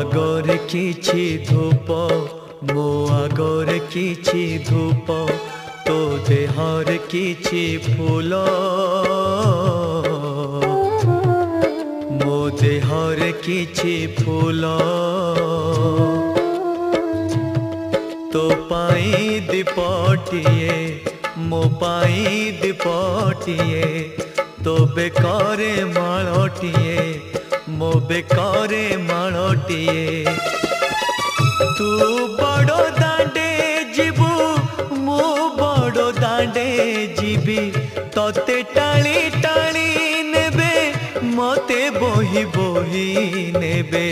आगरे किछि धूप मो आगरे किछि धूप तो देहर किछि फूल मो देहर किछि फूल तो पाई दीपटिए मो पाई दीपटिए तो बेकारे माळटिए मो बेकारे माळटिए तू बड़ो दांडे जीवु मो बड़ो दांडे जीवी तोते टाणी टाणी नेबे मते बोही बोही नेबे।